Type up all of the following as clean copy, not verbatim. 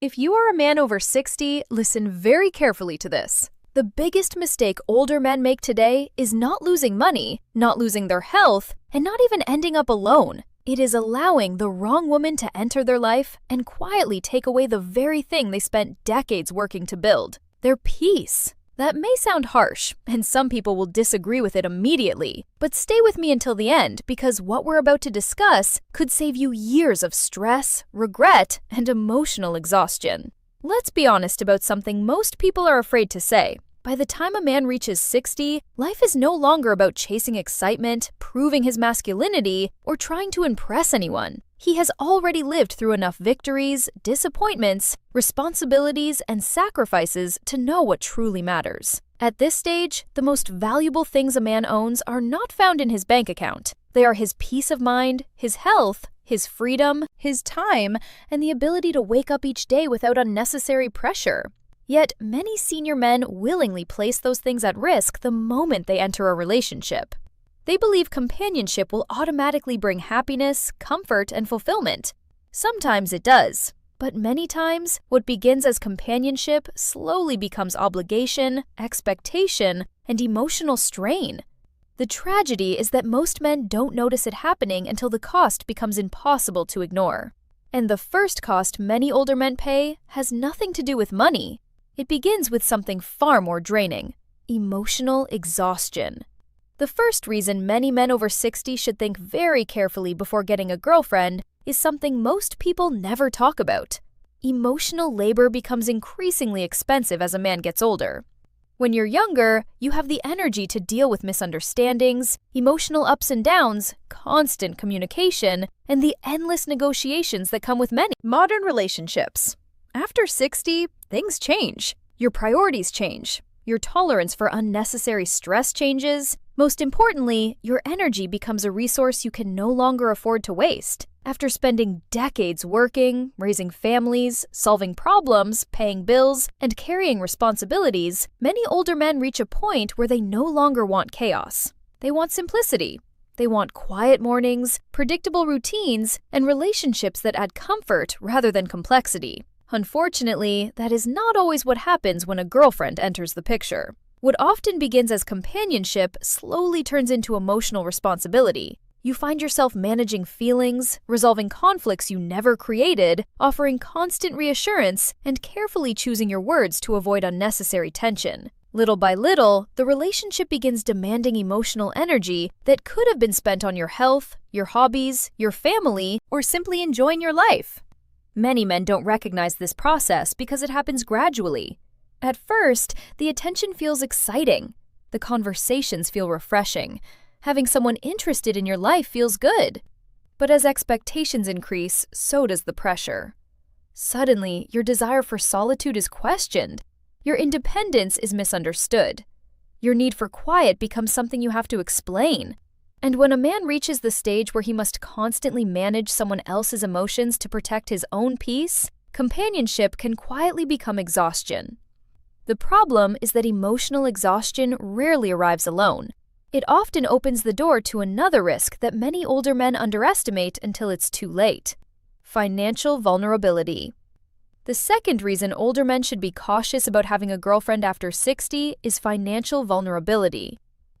If you are a man over 60, listen very carefully to this. The biggest mistake older men make today is not losing money, not losing their health, and not even ending up alone. It is allowing the wrong woman to enter their life and quietly take away the very thing they spent decades working to build, their peace. That may sound harsh, and some people will disagree with it immediately, but stay with me until the end because what we're about to discuss could save you years of stress, regret, and emotional exhaustion. Let's be honest about something most people are afraid to say. By the time a man reaches 60, life is no longer about chasing excitement, proving his masculinity, or trying to impress anyone. He has already lived through enough victories, disappointments, responsibilities, and sacrifices to know what truly matters. At this stage, the most valuable things a man owns are not found in his bank account. They are his peace of mind, his health, his freedom, his time, and the ability to wake up each day without unnecessary pressure. Yet, many senior men willingly place those things at risk the moment they enter a relationship. They believe companionship will automatically bring happiness, comfort, and fulfillment. Sometimes it does, but many times, what begins as companionship slowly becomes obligation, expectation, and emotional strain. The tragedy is that most men don't notice it happening until the cost becomes impossible to ignore. And the first cost many older men pay has nothing to do with money. It begins with something far more draining: emotional exhaustion. The first reason many men over 60 should think very carefully before getting a girlfriend is something most people never talk about. Emotional labor becomes increasingly expensive as a man gets older. When you're younger, you have the energy to deal with misunderstandings, emotional ups and downs, constant communication, and the endless negotiations that come with many modern relationships. After 60, things change. Your priorities change. Your tolerance for unnecessary stress changes. Most importantly, your energy becomes a resource you can no longer afford to waste. After spending decades working, raising families, solving problems, paying bills, and carrying responsibilities, many older men reach a point where they no longer want chaos. They want simplicity. They want quiet mornings, predictable routines, and relationships that add comfort rather than complexity. Unfortunately, that is not always what happens when a girlfriend enters the picture. What often begins as companionship slowly turns into emotional responsibility. You find yourself managing feelings, resolving conflicts you never created, offering constant reassurance, and carefully choosing your words to avoid unnecessary tension. Little by little, the relationship begins demanding emotional energy that could have been spent on your health, your hobbies, your family, or simply enjoying your life. Many men don't recognize this process because it happens gradually. At first, the attention feels exciting. The conversations feel refreshing. Having someone interested in your life feels good. But as expectations increase, so does the pressure. Suddenly, your desire for solitude is questioned. Your independence is misunderstood. Your need for quiet becomes something you have to explain. And when a man reaches the stage where he must constantly manage someone else's emotions to protect his own peace, companionship can quietly become exhaustion. The problem is that emotional exhaustion rarely arrives alone. It often opens the door to another risk that many older men underestimate until it's too late: financial vulnerability. The second reason older men should be cautious about having a girlfriend after 60 is financial vulnerability.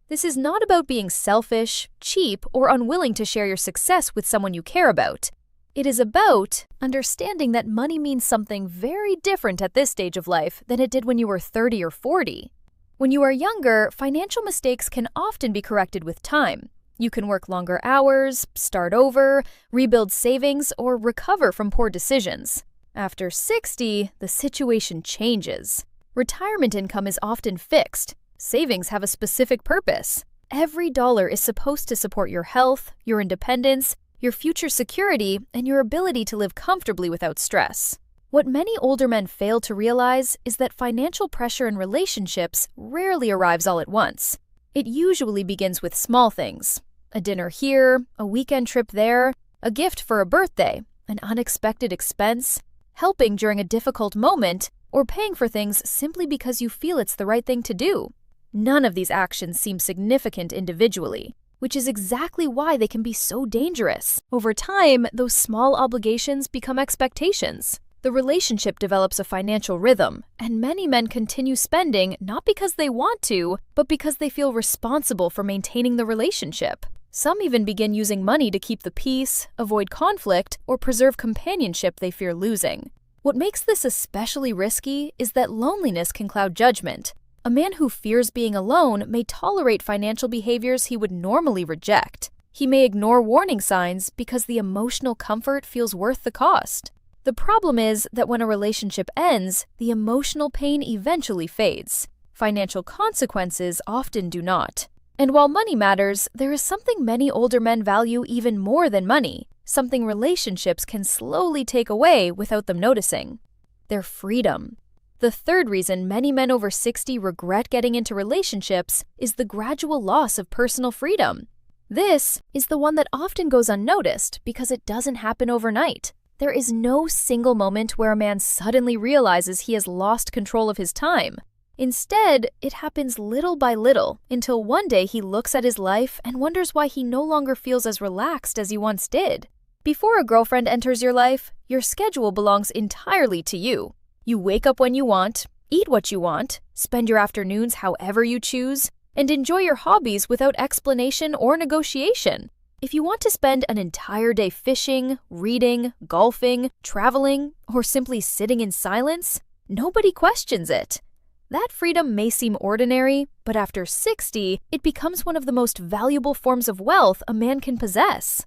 This is not about being selfish, cheap, or unwilling to share your success with someone you care about. It is about understanding that money means something very different at this stage of life than it did when you were 30 or 40. When you are younger, financial mistakes can often be corrected with time. You can work longer hours, start over, rebuild savings, or recover from poor decisions. After 60, the situation changes. Retirement income is often fixed. Savings have a specific purpose. Every dollar is supposed to support your health, your independence, your future security, and your ability to live comfortably without stress. What many older men fail to realize is that financial pressure in relationships rarely arrives all at once. It usually begins with small things: a dinner here, a weekend trip there, a gift for a birthday, an unexpected expense, helping during a difficult moment, or paying for things simply because you feel it's the right thing to do. None of these actions seem significant individually, which is exactly why they can be so dangerous. Over time, those small obligations become expectations. The relationship develops a financial rhythm, and many men continue spending not because they want to, but because they feel responsible for maintaining the relationship. Some even begin using money to keep the peace, avoid conflict, or preserve companionship they fear losing. What makes this especially risky is that loneliness can cloud judgment. A man who fears being alone may tolerate financial behaviors he would normally reject. He may ignore warning signs because the emotional comfort feels worth the cost. The problem is that when a relationship ends, the emotional pain eventually fades. Financial consequences often do not. And while money matters, there is something many older men value even more than money, something relationships can slowly take away without them noticing: their freedom. The third reason many men over 60 regret getting into relationships is the gradual loss of personal freedom. This is the one that often goes unnoticed because it doesn't happen overnight. There is no single moment where a man suddenly realizes he has lost control of his time. Instead, it happens little by little until one day he looks at his life and wonders why he no longer feels as relaxed as he once did. Before a girlfriend enters your life, your schedule belongs entirely to you. You wake up when you want, eat what you want, spend your afternoons however you choose, and enjoy your hobbies without explanation or negotiation. If you want to spend an entire day fishing, reading, golfing, traveling, or simply sitting in silence, nobody questions it. That freedom may seem ordinary, but after 60, it becomes one of the most valuable forms of wealth a man can possess.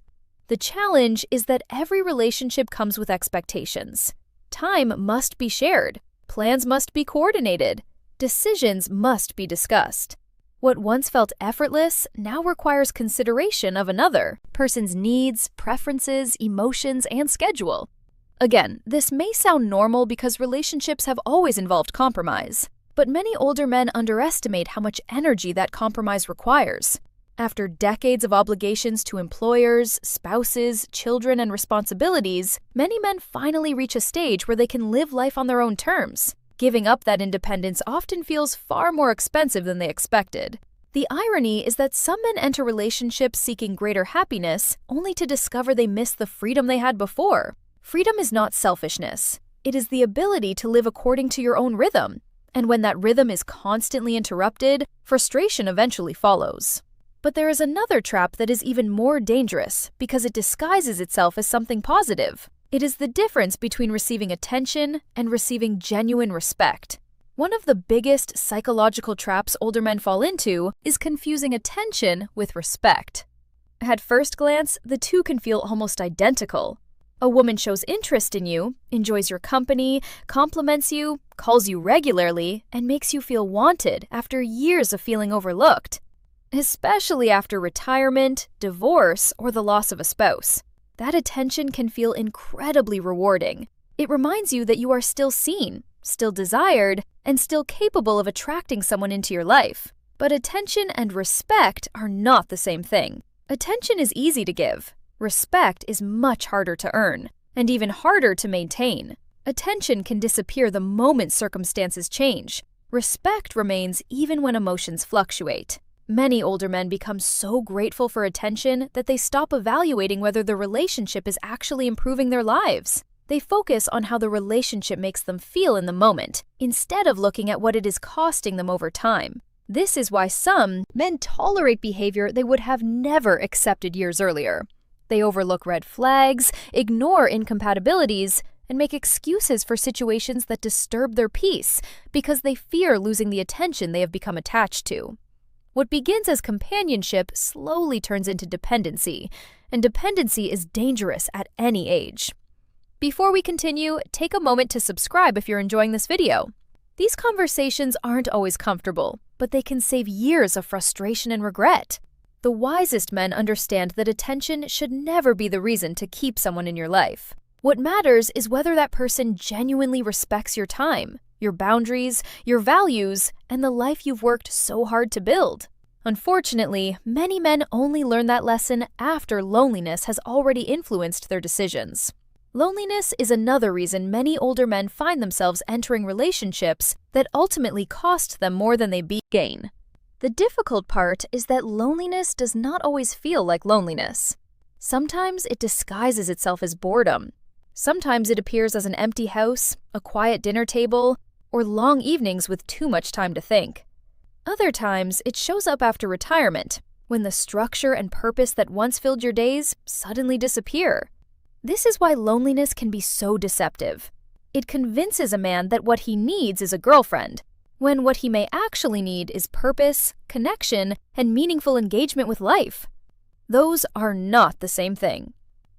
The challenge is that every relationship comes with expectations. Time must be shared, plans must be coordinated, decisions must be discussed. What once felt effortless now requires consideration of another person's needs, preferences, emotions, and schedule. Again, this may sound normal because relationships have always involved compromise, but many older men underestimate how much energy that compromise requires. After decades of obligations to employers, spouses, children, and responsibilities, many men finally reach a stage where they can live life on their own terms. Giving up that independence often feels far more expensive than they expected. The irony is that some men enter relationships seeking greater happiness, only to discover they miss the freedom they had before. Freedom is not selfishness. It is the ability to live according to your own rhythm. And when that rhythm is constantly interrupted, frustration eventually follows. But there is another trap that is even more dangerous because it disguises itself as something positive. It is the difference between receiving attention and receiving genuine respect. One of the biggest psychological traps older men fall into is confusing attention with respect. At first glance, the two can feel almost identical. A woman shows interest in you, enjoys your company, compliments you, calls you regularly, and makes you feel wanted after years of feeling overlooked, especially after retirement, divorce, or the loss of a spouse. That attention can feel incredibly rewarding. It reminds you that you are still seen, still desired, and still capable of attracting someone into your life. But attention and respect are not the same thing. Attention is easy to give. Respect is much harder to earn, and even harder to maintain. Attention can disappear the moment circumstances change. Respect remains even when emotions fluctuate. Many older men become so grateful for attention that they stop evaluating whether the relationship is actually improving their lives. They focus on how the relationship makes them feel in the moment, instead of looking at what it is costing them over time. This is why some men tolerate behavior they would have never accepted years earlier. They overlook red flags, ignore incompatibilities, and make excuses for situations that disturb their peace because they fear losing the attention they have become attached to. What begins as companionship slowly turns into dependency, and dependency is dangerous at any age. Before we continue, take a moment to subscribe if you're enjoying this video. These conversations aren't always comfortable, but they can save years of frustration and regret. The wisest men understand that attention should never be the reason to keep someone in your life. What matters is whether that person genuinely respects your time, your boundaries, your values, and the life you've worked so hard to build. Unfortunately, many men only learn that lesson after loneliness has already influenced their decisions. Loneliness is another reason many older men find themselves entering relationships that ultimately cost them more than they gain. The difficult part is that loneliness does not always feel like loneliness. Sometimes it disguises itself as boredom. Sometimes it appears as an empty house, a quiet dinner table, or long evenings with too much time to think. Other times, it shows up after retirement, when the structure and purpose that once filled your days suddenly disappear. This is why loneliness can be so deceptive. It convinces a man that what he needs is a girlfriend, when what he may actually need is purpose, connection, and meaningful engagement with life. Those are not the same thing.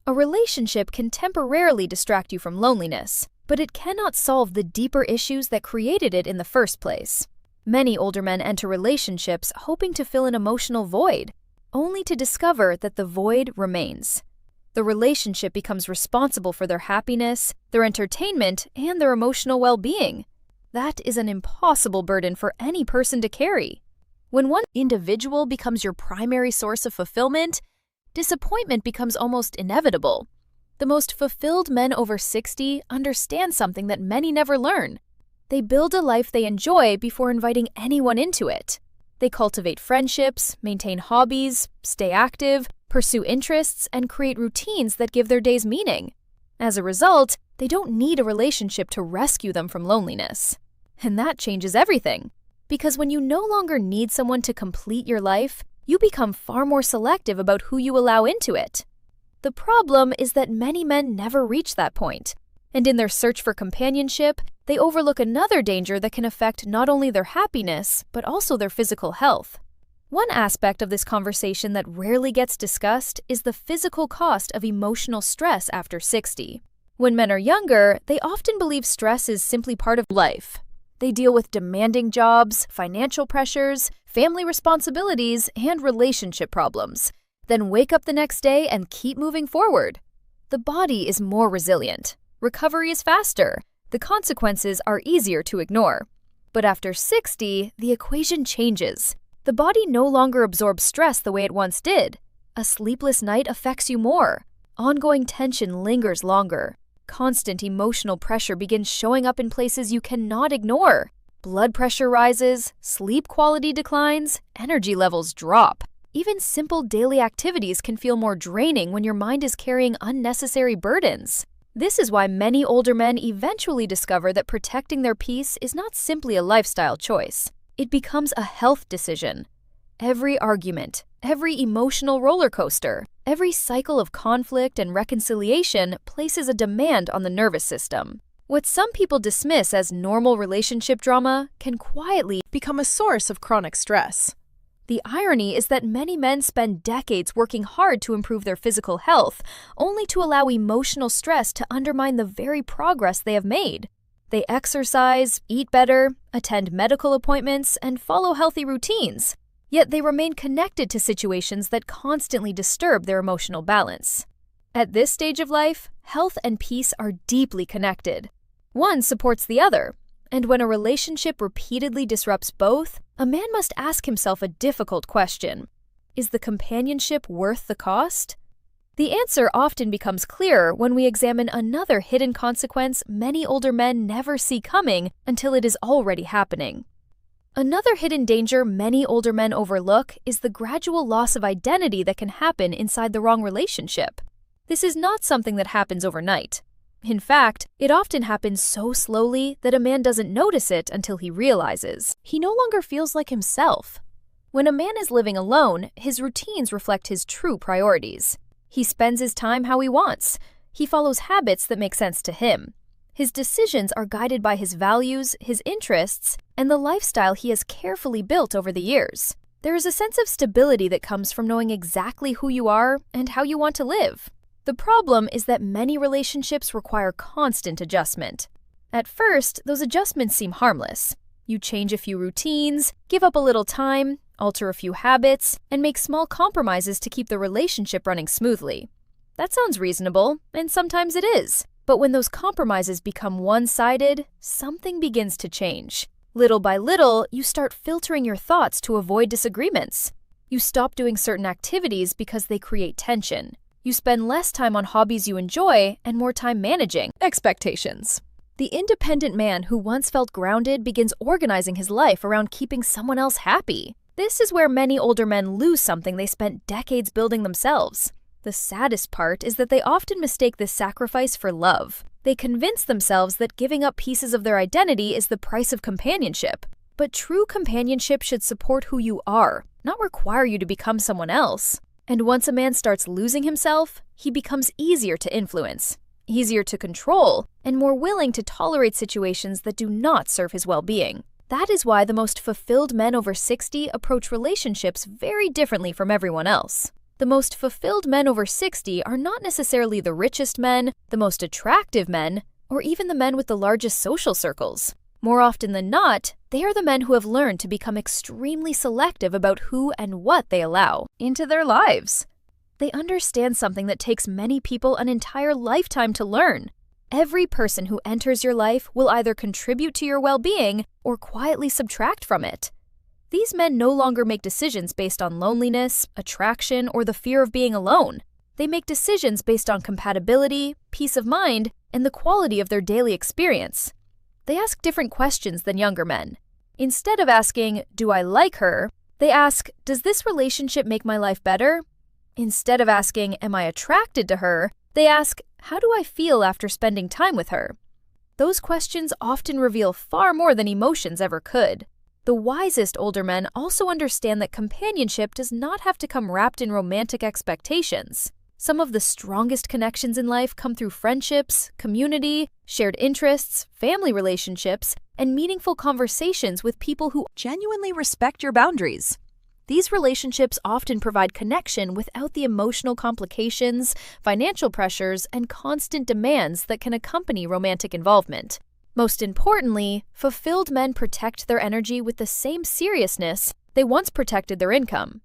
A relationship can temporarily distract you from loneliness, but it cannot solve the deeper issues that created it in the first place. Many older men enter relationships hoping to fill an emotional void, only to discover that the void remains. The relationship becomes responsible for their happiness, their entertainment, and their emotional well-being. That is an impossible burden for any person to carry. When one individual becomes your primary source of fulfillment, disappointment becomes almost inevitable. The most fulfilled men over 60 understand something that many never learn. They build a life they enjoy before inviting anyone into it. They cultivate friendships, maintain hobbies, stay active, pursue interests, and create routines that give their days meaning. As a result, they don't need a relationship to rescue them from loneliness. And that changes everything. Because when you no longer need someone to complete your life, you become far more selective about who you allow into it. The problem is that many men never reach that point, and in their search for companionship, they overlook another danger that can affect not only their happiness, but also their physical health. One aspect of this conversation that rarely gets discussed is the physical cost of emotional stress after 60. When men are younger, they often believe stress is simply part of life. They deal with demanding jobs, financial pressures, family responsibilities, and relationship problems, then wake up the next day and keep moving forward. The body is more resilient. Recovery is faster. The consequences are easier to ignore. But after 60, the equation changes. The body no longer absorbs stress the way it once did. A sleepless night affects you more. Ongoing tension lingers longer. Constant emotional pressure begins showing up in places you cannot ignore. Blood pressure rises, sleep quality declines, energy levels drop. Even simple daily activities can feel more draining when your mind is carrying unnecessary burdens. This is why many older men eventually discover that protecting their peace is not simply a lifestyle choice. It becomes a health decision. Every argument, every emotional roller coaster, every cycle of conflict and reconciliation places a demand on the nervous system. What some people dismiss as normal relationship drama can quietly become a source of chronic stress. The irony is that many men spend decades working hard to improve their physical health, only to allow emotional stress to undermine the very progress they have made. They exercise, eat better, attend medical appointments, and follow healthy routines. Yet they remain connected to situations that constantly disturb their emotional balance. At this stage of life, health and peace are deeply connected. One supports the other, and when a relationship repeatedly disrupts both, a man must ask himself a difficult question. Is the companionship worth the cost? The answer often becomes clearer when we examine another hidden consequence many older men never see coming until it is already happening. Another hidden danger many older men overlook is the gradual loss of identity that can happen inside the wrong relationship. This is not something that happens overnight. In fact, it often happens so slowly that a man doesn't notice it until he realizes he no longer feels like himself. When a man is living alone, his routines reflect his true priorities. He spends his time how he wants. He follows habits that make sense to him. His decisions are guided by his values, his interests, and the lifestyle he has carefully built over the years. There is a sense of stability that comes from knowing exactly who you are and how you want to live. The problem is that many relationships require constant adjustment. At first, those adjustments seem harmless. You change a few routines, give up a little time, alter a few habits, and make small compromises to keep the relationship running smoothly. That sounds reasonable, and sometimes it is. But when those compromises become one-sided, something begins to change. Little by little, you start filtering your thoughts to avoid disagreements. You stop doing certain activities because they create tension. You spend less time on hobbies you enjoy and more time managing expectations. The independent man who once felt grounded begins organizing his life around keeping someone else happy. This is where many older men lose something they spent decades building themselves: The saddest part is that they often mistake this sacrifice for love. They convince themselves that giving up pieces of their identity is the price of companionship. But true companionship should support who you are, not require you to become someone else. And once a man starts losing himself, he becomes easier to influence, easier to control, and more willing to tolerate situations that do not serve his well-being. That is why the most fulfilled men over 60 approach relationships very differently from everyone else. The most fulfilled men over 60 are not necessarily the richest men, the most attractive men, or even the men with the largest social circles. More often than not, they are the men who have learned to become extremely selective about who and what they allow into their lives. They understand something that takes many people an entire lifetime to learn. Every person who enters your life will either contribute to your well-being or quietly subtract from it. These men no longer make decisions based on loneliness, attraction, or the fear of being alone. They make decisions based on compatibility, peace of mind, and the quality of their daily experience. They ask different questions than younger men. Instead of asking, "Do I like her?" they ask, "Does this relationship make my life better?" Instead of asking, "Am I attracted to her?" they ask, "How do I feel after spending time with her?" Those questions often reveal far more than emotions ever could. The wisest older men also understand that companionship does not have to come wrapped in romantic expectations. Some of the strongest connections in life come through friendships, community, shared interests, family relationships, and meaningful conversations with people who genuinely respect your boundaries. These relationships often provide connection without the emotional complications, financial pressures, and constant demands that can accompany romantic involvement. Most importantly, fulfilled men protect their energy with the same seriousness they once protected their income.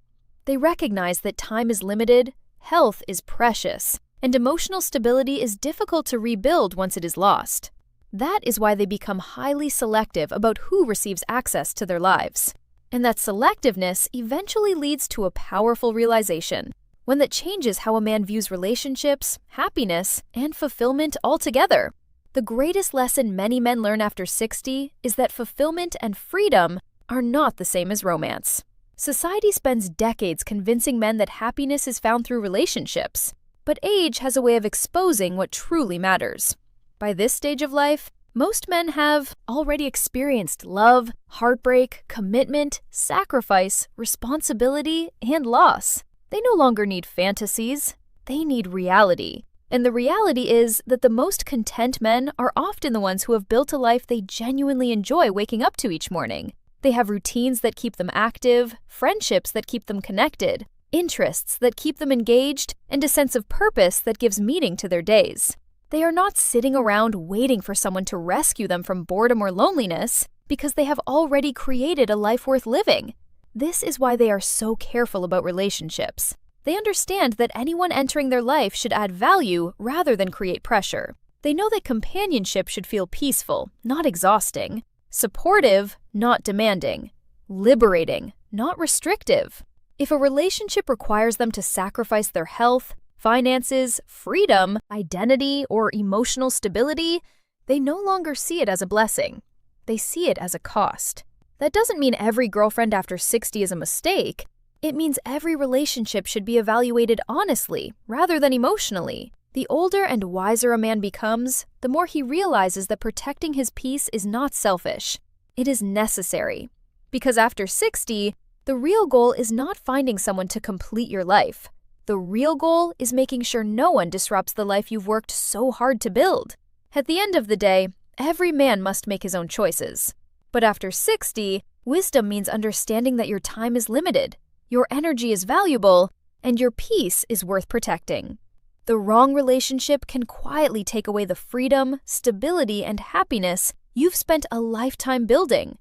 They recognize that time is limited, health is precious, and emotional stability is difficult to rebuild once it is lost. That is why they become highly selective about who receives access to their lives. And that selectiveness eventually leads to a powerful realization, one that changes how a man views relationships, happiness, and fulfillment altogether. The greatest lesson many men learn after 60 is that fulfillment and freedom are not the same as romance. Society spends decades convincing men that happiness is found through relationships, but age has a way of exposing what truly matters. By this stage of life, most men have already experienced love, heartbreak, commitment, sacrifice, responsibility, and loss. They no longer need fantasies, they need reality. And the reality is that the most content men are often the ones who have built a life they genuinely enjoy waking up to each morning. They have routines that keep them active, friendships that keep them connected, interests that keep them engaged, and a sense of purpose that gives meaning to their days. They are not sitting around waiting for someone to rescue them from boredom or loneliness because they have already created a life worth living. This is why they are so careful about relationships. They understand that anyone entering their life should add value rather than create pressure. They know that companionship should feel peaceful, not exhausting, supportive, not demanding, liberating, not restrictive. If a relationship requires them to sacrifice their health, finances, freedom, identity, or emotional stability, they no longer see it as a blessing. They see it as a cost. That doesn't mean every girlfriend after 60 is a mistake. It means every relationship should be evaluated honestly, rather than emotionally. The older and wiser a man becomes, the more he realizes that protecting his peace is not selfish. It is necessary. Because after 60, the real goal is not finding someone to complete your life. The real goal is making sure no one disrupts the life you've worked so hard to build. At the end of the day, every man must make his own choices. But after 60, wisdom means understanding that your time is limited, your energy is valuable, and your peace is worth protecting. The wrong relationship can quietly take away the freedom, stability, and happiness you've spent a lifetime building.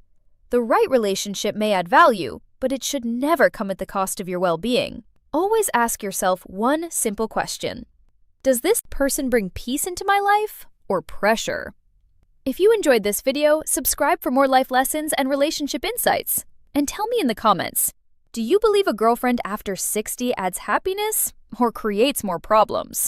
The right relationship may add value, but it should never come at the cost of your well-being. Always ask yourself one simple question. Does this person bring peace into my life or pressure? If you enjoyed this video, subscribe for more life lessons and relationship insights. And tell me in the comments, do you believe a girlfriend after 60 adds happiness or creates more problems?